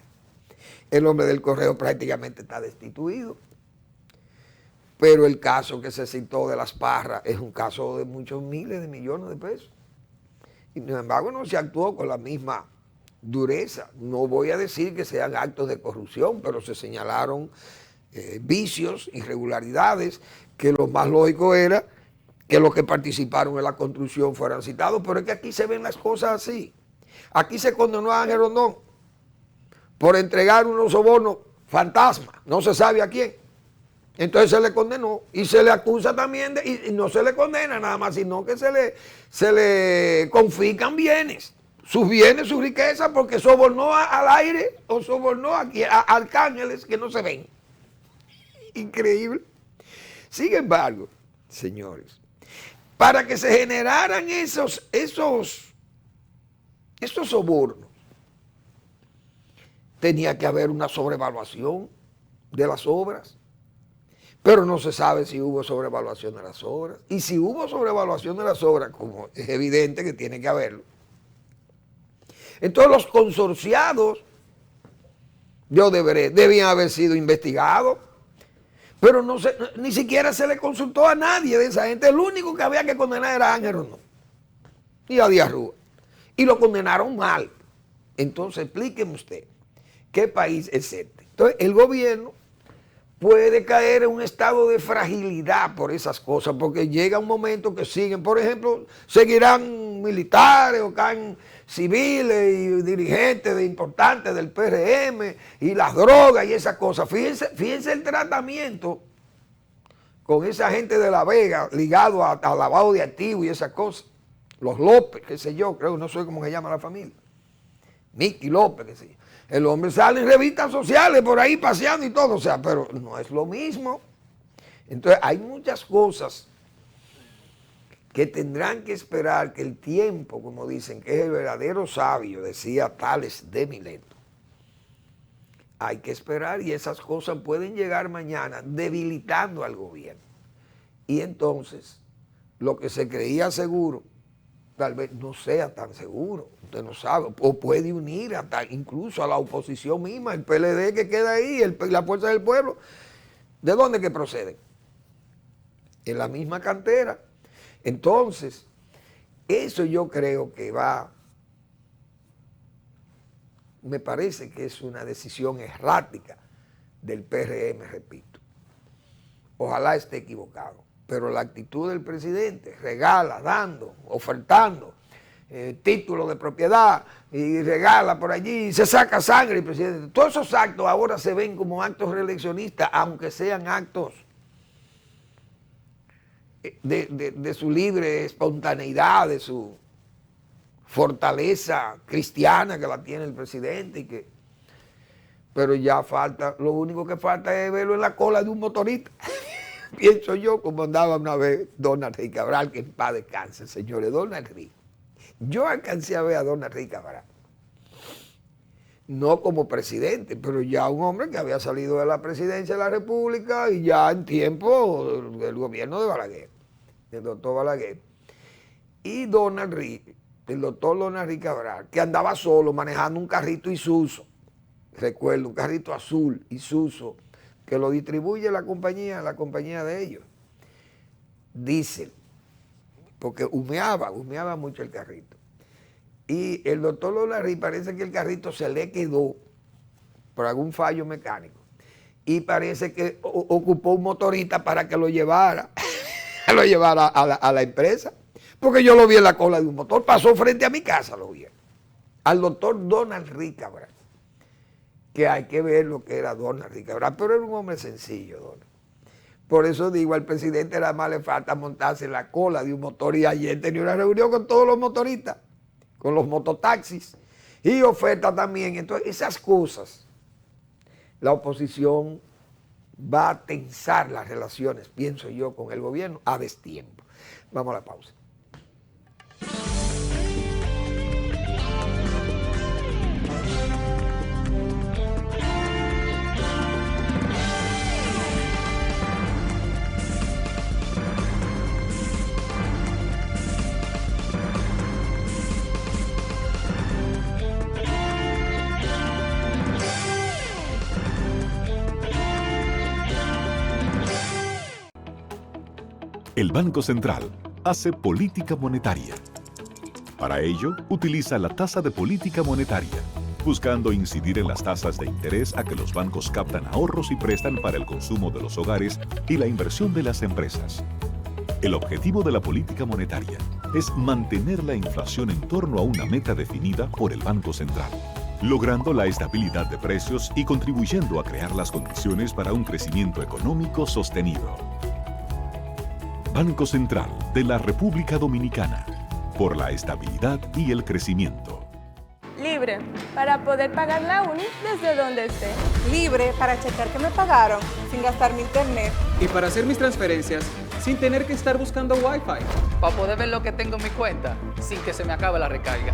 El hombre del correo prácticamente está destituido. Pero el caso que se citó de Las Parras es un caso de muchos miles de millones de pesos. Y sin embargo no se actuó con la misma dureza. No voy a decir que sean actos de corrupción, pero se señalaron vicios, irregularidades, que lo más lógico era que los que participaron en la construcción fueran citados, pero es que aquí se ven las cosas así. Aquí se condenó a Ángel Rondón por entregar unos sobornos fantasmas, no se sabe a quién. Entonces se le condenó y se le acusa también, y no se le condena nada más, sino que se le confiscan bienes, sus bienes, su riqueza, porque sobornó al aire o sobornó a arcángeles que no se ven. Increíble. Sin embargo, señores, para que se generaran esos sobornos, tenía que haber una sobrevaluación de las obras, pero no se sabe si hubo sobrevaluación de las obras. Y si hubo sobrevaluación de las obras, como es evidente que tiene que haberlo, entonces los consorciados de Odebrecht debían haber sido investigados, pero ni siquiera se le consultó a nadie de esa gente. El único que había que condenar era Ángel Rondón y a Díaz Rúa. Y lo condenaron mal. Entonces explíqueme usted, ¿qué país es este? Entonces el gobierno puede caer en un estado de fragilidad por esas cosas, porque llega un momento que siguen, por ejemplo, seguirán militares o caen civiles y dirigentes importantes del PRM y las drogas y esas cosas. Fíjense el tratamiento con esa gente de La Vega ligado a lavado de activos y esas cosas. Los López, qué sé yo, creo, no sé cómo se llama la familia. Miki López, qué sé yo. El hombre sale en revistas sociales por ahí paseando y todo, o sea, pero no es lo mismo. Entonces hay muchas cosas que tendrán que esperar que el tiempo, como dicen, que es el verdadero sabio, decía Tales de Mileto. Hay que esperar y esas cosas pueden llegar mañana debilitando al gobierno. Y entonces, lo que se creía seguro, tal vez no sea tan seguro, usted no sabe, o puede unir hasta incluso a la oposición misma, el PLD que queda ahí, la Fuerza del Pueblo. ¿De dónde que proceden? En la misma cantera. Entonces, eso yo creo que me parece que es una decisión errática del PRM, repito. Ojalá esté equivocado, pero la actitud del presidente, regala, dando, ofertando, título de propiedad, y regala por allí, y se saca sangre el presidente. Todos esos actos ahora se ven como actos reeleccionistas, aunque sean actos de su libre espontaneidad, de su fortaleza cristiana que la tiene el presidente, pero ya falta, lo único que falta es verlo en la cola de un motorista. Pienso yo, como andaba una vez Don Enrique Cabral, que en paz descanse, señores, Don Enrique. Yo alcancé a ver a Don Enrique Cabral, no como presidente, pero ya un hombre que había salido de la presidencia de la República y ya en tiempo del gobierno de Balaguer, del doctor Balaguer. Y Don Enrique, el doctor Don Enrique Cabral, que andaba solo manejando un carrito Isuzu, recuerdo, un carrito azul Isuzu, que lo distribuye la compañía de ellos. Diesel, porque humeaba mucho el carrito. Y el doctor Don Enrique parece que el carrito se le quedó por algún fallo mecánico. Y parece que ocupó un motorista para que lo llevara, a la empresa. Porque yo lo vi en la cola de un motor, pasó frente a mi casa, lo vi. Al doctor Don Enrique Cabral, que hay que ver lo que era Don Enrique Cabral, pero era un hombre sencillo, Don. Por eso digo, al presidente nada más le falta montarse en la cola de un motor, y ayer tenía una reunión con todos los motoristas, con los mototaxis, y oferta también. Entonces, esas cosas la oposición va a tensar las relaciones, pienso yo, con el gobierno a destiempo. Vamos a la pausa. El Banco Central hace política monetaria. Para ello, utiliza la tasa de política monetaria, buscando incidir en las tasas de interés a que los bancos captan ahorros y prestan para el consumo de los hogares y la inversión de las empresas. El objetivo de la política monetaria es mantener la inflación en torno a una meta definida por el Banco Central, logrando la estabilidad de precios y contribuyendo a crear las condiciones para un crecimiento económico sostenido. Banco Central de la República Dominicana, por la estabilidad y el crecimiento. Libre, para poder pagar la uni desde donde esté. Libre para checar que me pagaron sin gastar mi internet. Y para hacer mis transferencias sin tener que estar buscando Wi-Fi. Para poder ver lo que tengo en mi cuenta sin que se me acabe la recarga.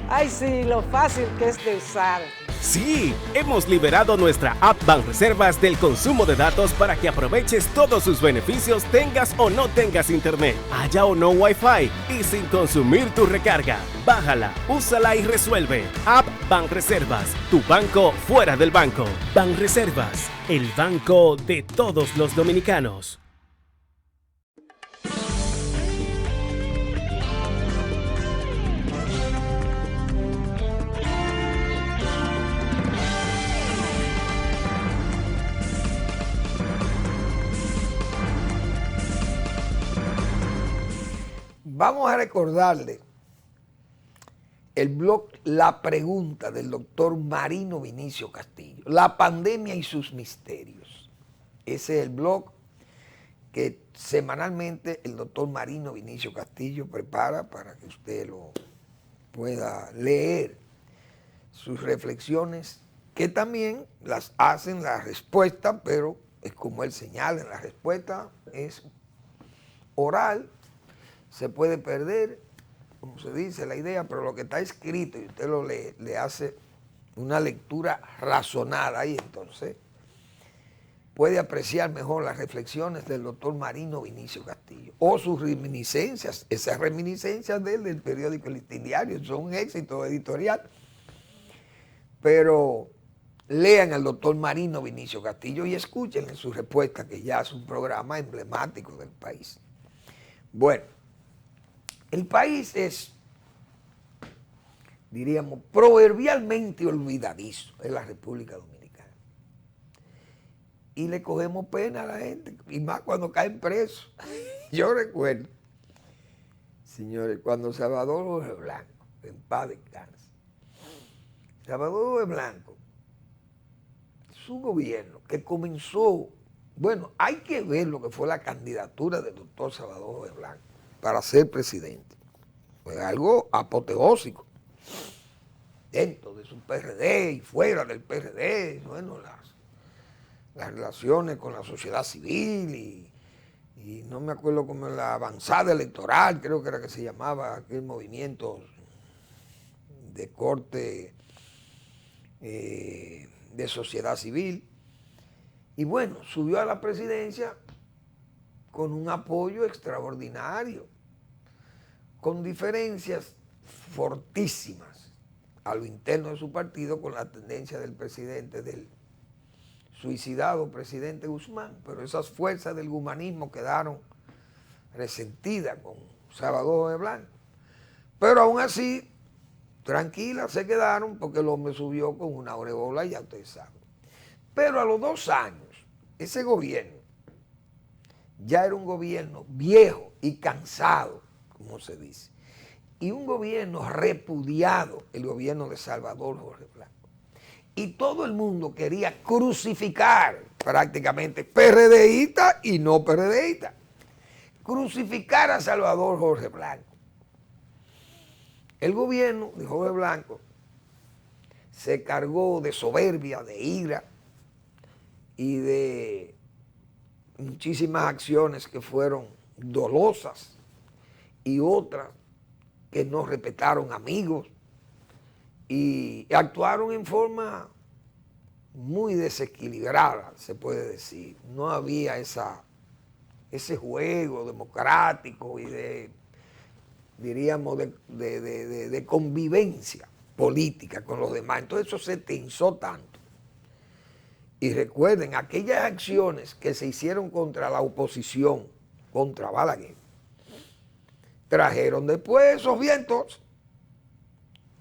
Ay, sí, lo fácil que es de usar. Sí, hemos liberado nuestra app Banreservas del consumo de datos para que aproveches todos sus beneficios tengas o no tengas internet, haya o no Wi-Fi y sin consumir tu recarga. Bájala, úsala y resuelve. App Banreservas, tu banco fuera del banco. Banreservas, el banco de todos los dominicanos. Vamos a recordarle el blog La Pregunta del doctor Marino Vinicio Castillo, la pandemia y sus misterios. Ese es el blog que semanalmente el doctor Marino Vinicio Castillo prepara para que usted lo pueda leer, sus reflexiones, que también las hacen la respuesta, pero es como él señala, la respuesta es oral. Se puede perder, como se dice, la idea, pero lo que está escrito y usted lo lee, le hace una lectura razonada y entonces puede apreciar mejor las reflexiones del doctor Marino Vinicio Castillo o sus reminiscencias, esas reminiscencias de él del periódico El Listín Diario, son un éxito editorial. Pero lean al doctor Marino Vinicio Castillo y escuchen en su respuesta, que ya es un programa emblemático del país. Bueno, el país es, diríamos, proverbialmente olvidadizo en la República Dominicana. Y le cogemos pena a la gente, y más cuando caen presos. Yo recuerdo, señores, cuando Salvador Jorge Blanco, en paz descanse, Salvador Jorge Blanco, su gobierno que comenzó, bueno, hay que ver lo que fue la candidatura del doctor Salvador Jorge Blanco para ser presidente. Fue algo apoteósico. Dentro de su PRD y fuera del PRD, bueno, las relaciones con la sociedad civil y no me acuerdo cómo la avanzada electoral, creo que era que se llamaba aquel movimiento de corte de sociedad civil. Y bueno, subió a la presidencia con un apoyo extraordinario, con diferencias fortísimas a lo interno de su partido con la tendencia del presidente, del suicidado presidente Guzmán, pero esas fuerzas del gumanismo quedaron resentidas con Salvador Jorge Blanco. Pero aún así, tranquilas se quedaron porque el hombre subió con una aureola, ya ustedes saben. Pero a los 2 años, ese gobierno ya era un gobierno viejo y cansado, como se dice, y un gobierno repudiado, el gobierno de Salvador Jorge Blanco. Y todo el mundo quería crucificar prácticamente PRDista y no PRDista, crucificar a Salvador Jorge Blanco. El gobierno de Jorge Blanco se cargó de soberbia, de ira, y de muchísimas acciones que fueron dolosas y otras que no respetaron amigos y actuaron en forma muy desequilibrada, se puede decir. No había ese juego democrático y diríamos, de convivencia política con los demás. Entonces eso se tensó tanto. Y recuerden, aquellas acciones que se hicieron contra la oposición, contra Balaguer, trajeron después esos vientos.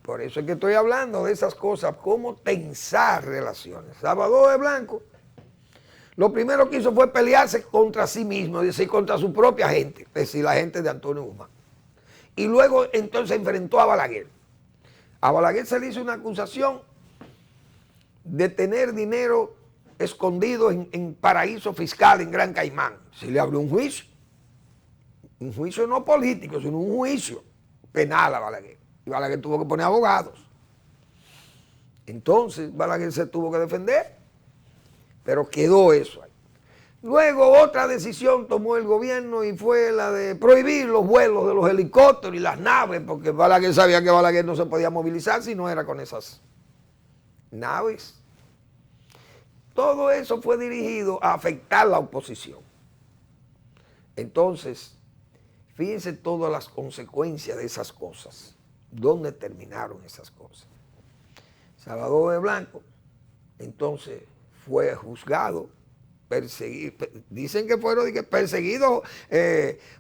Por eso es que estoy hablando de esas cosas, cómo tensar relaciones. Salvador de Blanco, lo primero que hizo fue pelearse contra sí mismo, es decir, contra su propia gente, es decir, la gente de Antonio Guzmán. Y luego entonces enfrentó a Balaguer. A Balaguer se le hizo una acusación de tener dinero escondido en paraíso fiscal en Gran Caimán. Se le abrió un juicio no político, sino un juicio penal a Balaguer. Y Balaguer tuvo que poner abogados. Entonces Balaguer se tuvo que defender, pero quedó eso ahí. Luego otra decisión tomó el gobierno y fue la de prohibir los vuelos de los helicópteros y las naves, porque Balaguer sabía que Balaguer no se podía movilizar si no era con esas naves. Todo eso fue dirigido a afectar la oposición. Entonces, fíjense todas las consecuencias de esas cosas. ¿Dónde terminaron esas cosas? Salvador de Blanco, entonces, fue juzgado, perseguido. Dicen que fueron perseguidos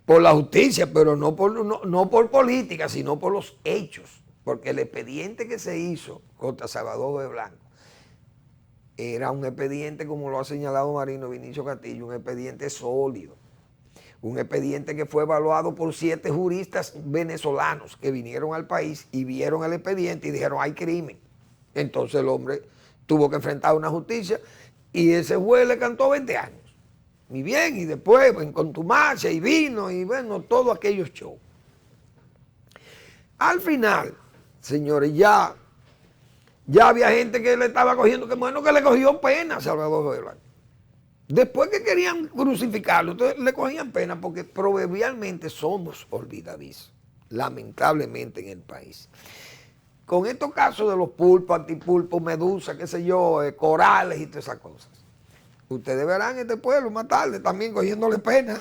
por la justicia, pero no por política, sino por los hechos. Porque el expediente que se hizo contra Salvador de Blanco era un expediente, como lo ha señalado Marino Vinicio Castillo, un expediente sólido. Un expediente que fue evaluado por 7 juristas venezolanos que vinieron al país y vieron el expediente y dijeron hay crimen. Entonces el hombre tuvo que enfrentar una justicia y ese juez le cantó 20 años. Y bien, y después en contumacia y vino y bueno, todos aquellos shows. Al final, señores, ya había gente que le estaba cogiendo, que bueno, que le cogió pena a Salvador de Blanco. Después que querían crucificarlo, entonces le cogían pena porque proverbialmente somos olvidadizos, lamentablemente en el país. Con estos casos de los pulpos, antipulpos, medusas, qué sé yo, corales y todas esas cosas, ustedes verán este pueblo más tarde también cogiéndole pena,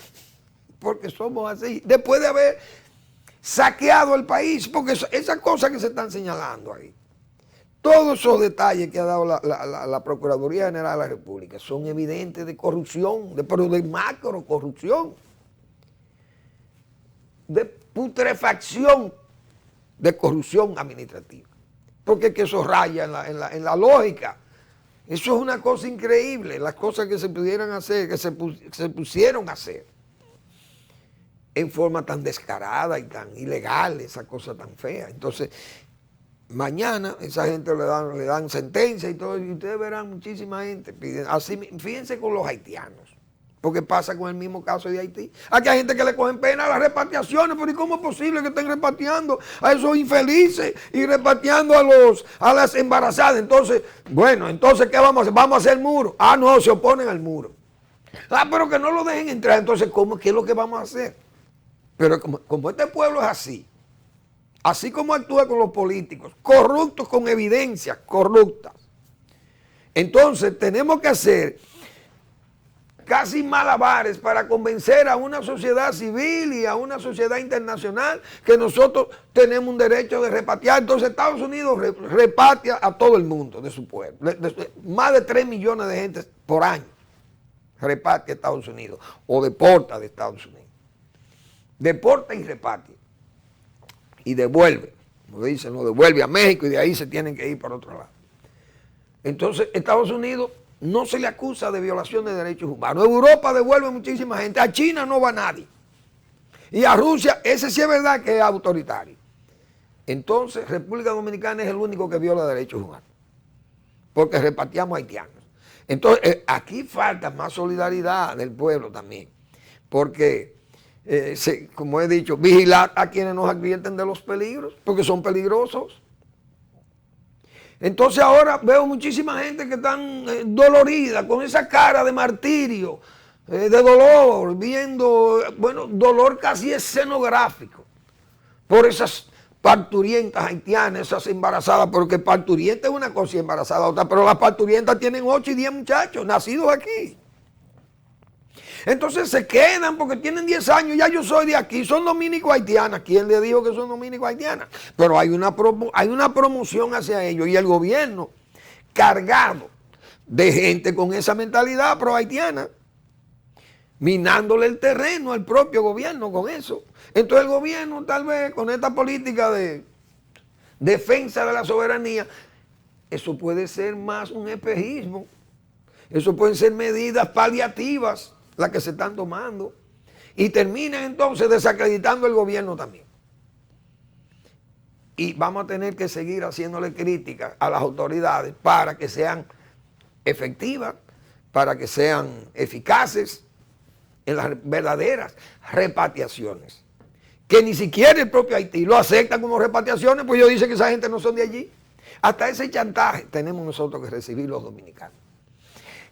porque somos así. Después de haber saqueado el país, porque esas cosas que se están señalando ahí, todos esos detalles que ha dado la Procuraduría General de la República son evidentes de corrupción, pero de macro corrupción, de putrefacción, de corrupción administrativa. Porque es que eso raya en la lógica. Eso es una cosa increíble, las cosas que se pudieran hacer, que se pusieron a hacer en forma tan descarada y tan ilegal, esa cosa tan fea. Entonces, mañana esa gente le dan sentencia y todo, y ustedes verán muchísima gente pidiendo. Así, fíjense con los haitianos, porque pasa con el mismo caso de Haití. Aquí hay gente que le cogen pena a las repatriaciones, pero ¿y cómo es posible que estén repatriando a esos infelices y repatriando a las embarazadas? Entonces, bueno, entonces ¿qué vamos a hacer? Vamos a hacer el muro. Ah, no, se oponen al muro. Ah, pero que no lo dejen entrar. Entonces, ¿qué es lo que vamos a hacer? Pero como este pueblo es así como actúa con los políticos, corruptos con evidencias corruptas. Entonces tenemos que hacer casi malabares para convencer a una sociedad civil y a una sociedad internacional que nosotros tenemos un derecho de repatriar. Entonces Estados Unidos repatria a todo el mundo de su pueblo. Más de 3 millones de gente por año repatria a Estados Unidos o deporta de Estados Unidos. Deporta y repatria. Y devuelve, como dicen, lo devuelve a México y de ahí se tienen que ir para otro lado. Entonces, Estados Unidos no se le acusa de violación de derechos humanos. Europa devuelve muchísima gente, a China no va nadie. Y a Rusia, ese sí es verdad que es autoritario. Entonces, República Dominicana es el único que viola derechos humanos, porque repatriamos haitianos. Entonces, aquí falta más solidaridad del pueblo también, porque como he dicho, vigilar a quienes nos advierten de los peligros, porque son peligrosos. Entonces ahora veo muchísima gente que están dolorida, con esa cara de martirio, de dolor, viendo, bueno, dolor casi escenográfico, por esas parturientas haitianas, esas embarazadas, porque parturienta es una cosa y embarazada otra, pero las parturientas tienen 8 y 10 muchachos nacidos aquí. Entonces se quedan porque tienen 10 años, ya yo soy de aquí, son dominico-haitianas. ¿Quién le dijo que son dominico-haitianas? Pero hay una promoción hacia ellos y el gobierno cargado de gente con esa mentalidad pro-haitiana, minándole el terreno al propio gobierno con eso. Entonces el gobierno tal vez con esta política de defensa de la soberanía, eso puede ser más un espejismo, eso pueden ser medidas paliativas las que se están tomando y terminan entonces desacreditando el gobierno también. Y vamos a tener que seguir haciéndole críticas a las autoridades para que sean efectivas, para que sean eficaces en las verdaderas repatriaciones. Que ni siquiera el propio Haití lo acepta como repatriaciones, pues ellos dicen que esa gente no son de allí. Hasta ese chantaje tenemos nosotros que recibir los dominicanos.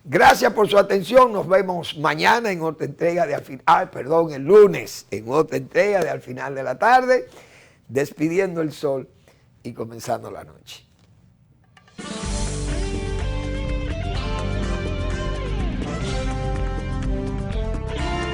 Gracias por su atención. Nos vemos mañana en otra entrega de el lunes en otra entrega de Al Final de la Tarde, despidiendo el sol y comenzando la noche.